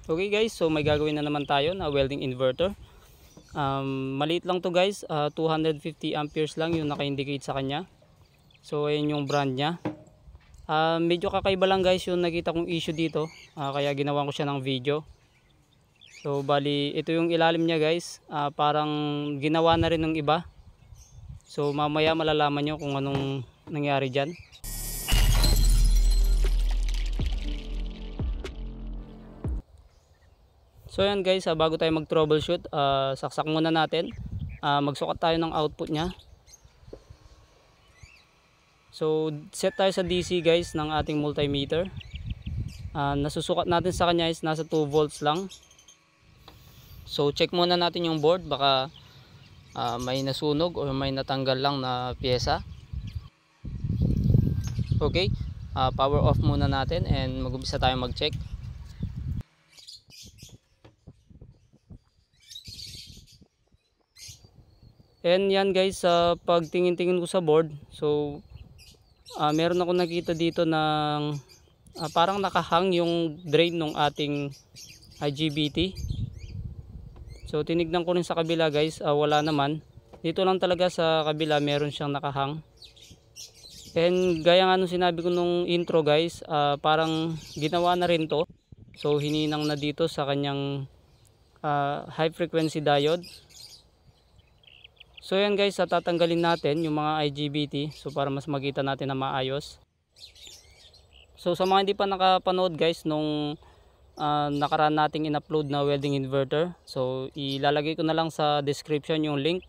Okay guys, so may gagawin na naman tayo na welding inverter. Maliit lang to guys, 250 amperes lang yung naka-indicate sa kanya. So ayan yung brand niya. Medyo kakaiba lang guys yung nakita kong issue dito, kaya ginawa ko siya ng video. So bali ito yung ilalim niya guys, parang ginawa na rin ng iba. So mamaya malalaman nyo kung anong nangyari dyan. So yan guys, bago tayo mag troubleshoot, saksak muna natin. Magsukat tayo ng output nya. So set tayo sa DC guys ng ating multimeter. Nasusukat natin sa kanya is nasa 2 volts lang. So check muna natin yung board, baka may nasunog o may natanggal lang na pyesa. Okay, power off muna natin and mag-umpisa tayo mag-check. And yan guys, pagtingin-tingin ko sa board, so meron ako nakita dito ng parang nakahang yung drain ng ating IGBT. So tinignan ko rin sa kabila guys, wala naman. Dito lang talaga sa kabila meron siyang nakahang. And gaya nga nung sinabi ko nung intro guys, parang ginawa na rin to. So hininang na dito sa kanyang high frequency diode. So yan guys, tatanggalin natin yung mga IGBT, so para mas makita natin na maayos. So sa mga hindi pa nakapanood guys nung nakaraan nating in-upload na welding inverter, so ilalagay ko na lang sa description yung link.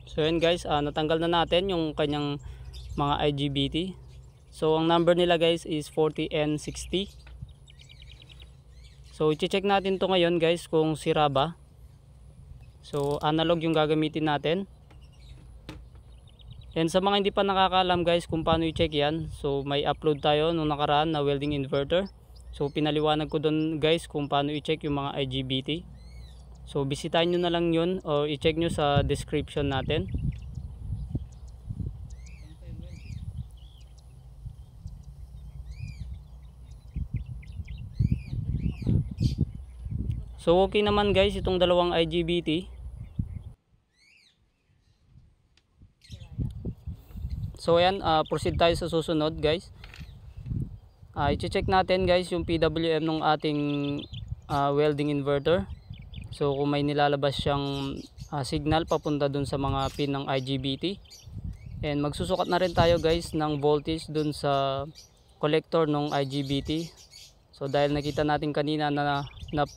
So yan guys, natanggal na natin yung kanyang mga IGBT. So ang number nila guys is 40N60. So i-check natin to ngayon guys kung sira ba. So analog yung gagamitin natin. And sa mga hindi pa nakakaalam guys kung paano i-check yan, so may upload tayo nung nakaraan na welding inverter. So pinaliwanag ko doon guys kung paano i-check yung mga IGBT. So bisitahin nyo na lang yun o i-check nyo sa description natin. So okay naman guys itong dalawang IGBT. So ayan, proceed tayo sa susunod guys. I-check natin guys yung PWM ng ating welding inverter. So kung may nilalabas siyang signal papunta dun sa mga pin ng IGBT. And magsusukat na rin tayo guys ng voltage dun sa collector ng IGBT. So dahil nakita natin kanina na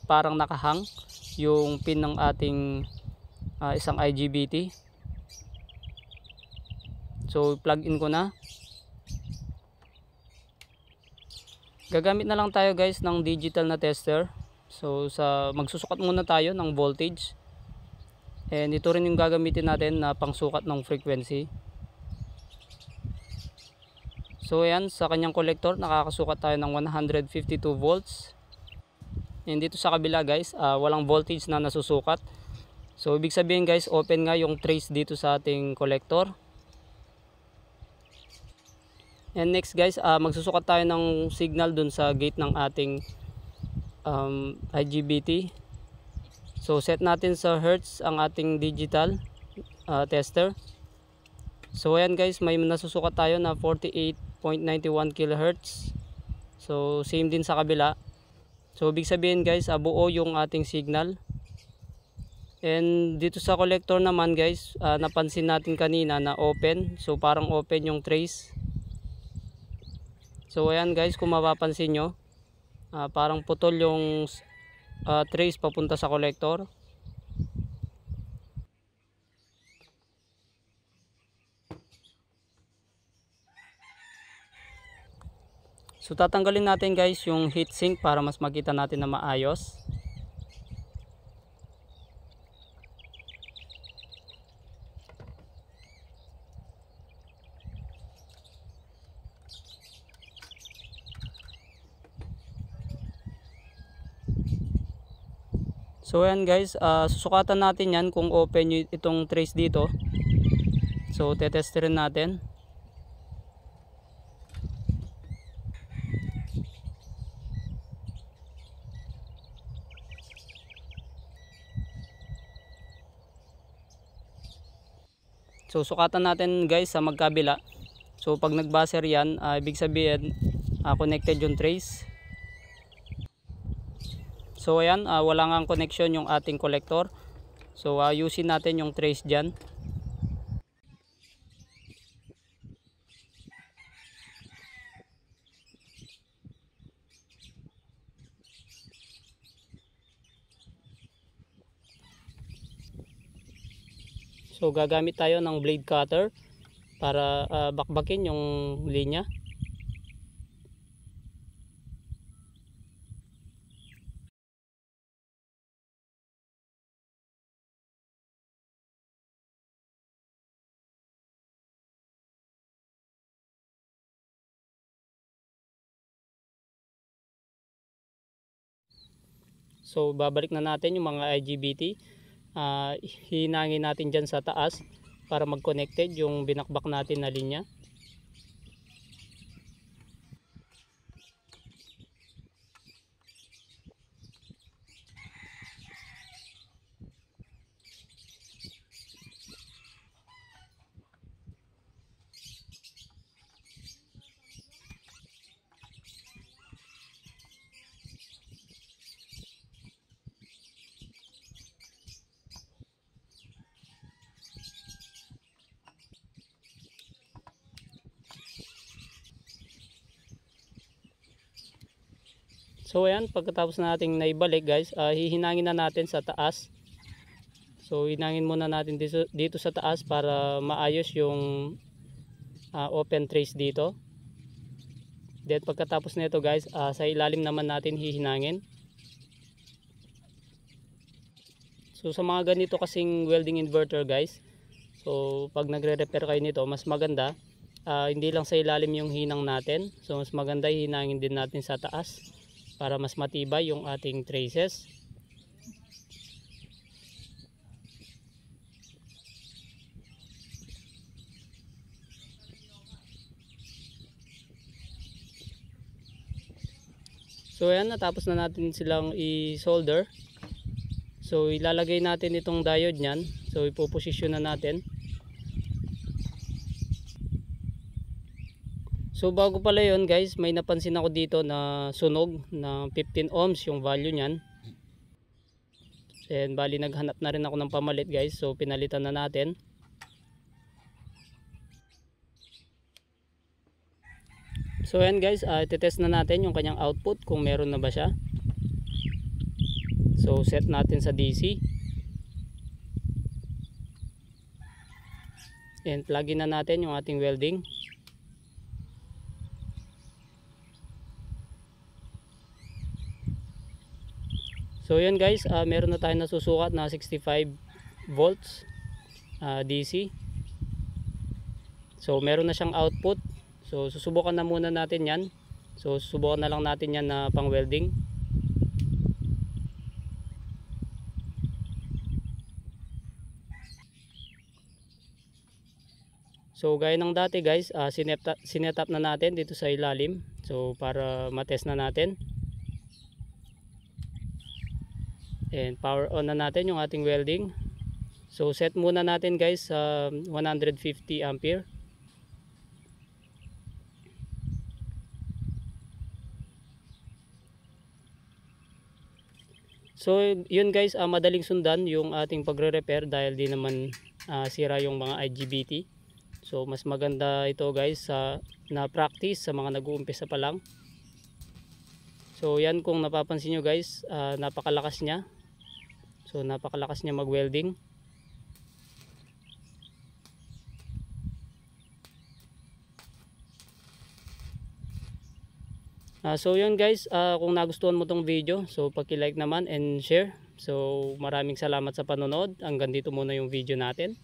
parang nakahang yung pin ng ating isang IGBT. So plug in ko na. Gagamit na lang tayo guys ng digital na tester. So magsusukat muna tayo ng voltage. And ito rin yung gagamitin natin na pangsukat ng frequency. So ayan, sa kanyang collector nakakasukat tayo ng 152 volts. And dito sa kabila guys, walang voltage na nasusukat. So ibig sabihin guys, open nga yung trace dito sa ating collector. And next guys, magsusukat tayo ng signal dun sa gate ng ating IGBT. So set natin sa hertz ang ating digital tester. So ayan guys, may nasusukat tayo na 48.91 kHz. So same din sa kabila. So ibig sabihin guys, buo yung ating signal. And dito sa collector naman guys, napansin natin kanina na open. So parang open yung trace. So ayan guys, kung mapapansin nyo, parang putol yung trace papunta sa collector. So tatanggalin natin guys yung heatsink para mas makita natin na maayos. So ayan guys, susukatan natin yan kung open itong trace dito. So tetesterin natin. So sukatan natin guys sa magkabila. So pag nag-buzzer yan, ibig sabihin connected yung trace. So ayan, wala ngang connection yung ating collector. So ayusin natin yung trace dyan. So gagamit tayo ng blade cutter para bakbakin yung linya. So babalik na natin yung mga IGBT. Hinangin natin dyan sa taas para mag-connected yung binakbak natin na linya. So ayan, pagkatapos nating naibalik guys, hihinangin na natin sa taas. So hinangin muna natin dito sa taas para maayos yung open trace dito. Then pagkatapos nito guys, sa ilalim naman natin hihinangin. So sa mga ganito kasing welding inverter guys, so pag nagre-repair kayo nito, mas maganda hindi lang sa ilalim yung hinang natin. So mas maganda hinangin din natin sa taas para mas matibay yung ating traces. So ayan, natapos na natin silang i-solder. So ilalagay natin itong diode nyan. So ipoposisyon na natin. So bago pala yun guys, may napansin ako dito na sunog na 15 ohms yung value nyan. And bali naghanap na rin ako ng pamalit guys. So pinalitan na natin. So ayan guys, itetest na natin yung kanyang output kung meron na ba siya. So set natin sa DC. And plug in na natin yung ating welding. So yun guys, meron na tayong nasusukat na 65 volts DC. So meron na siyang output. So susubukan na muna natin yan. So susubukan na lang natin yan na pang welding. So gaya ng dati guys, sinet up na natin dito sa ilalim. So para matest na natin. And power on na natin yung ating welding. So set muna natin guys sa 150 ampere. So yun guys, madaling sundan yung ating pagre-repair dahil di naman sira yung mga IGBT. So mas maganda ito guys na practice sa mga nag-uumpisa pa lang. So So yan, kung napapansin nyo guys, napakalakas niya. So napakalakas niya mag-welding. So yun guys, kung nagustuhan mo tong video, so paki-like naman and share. So maraming salamat sa panonood. Hanggang dito muna yung video natin.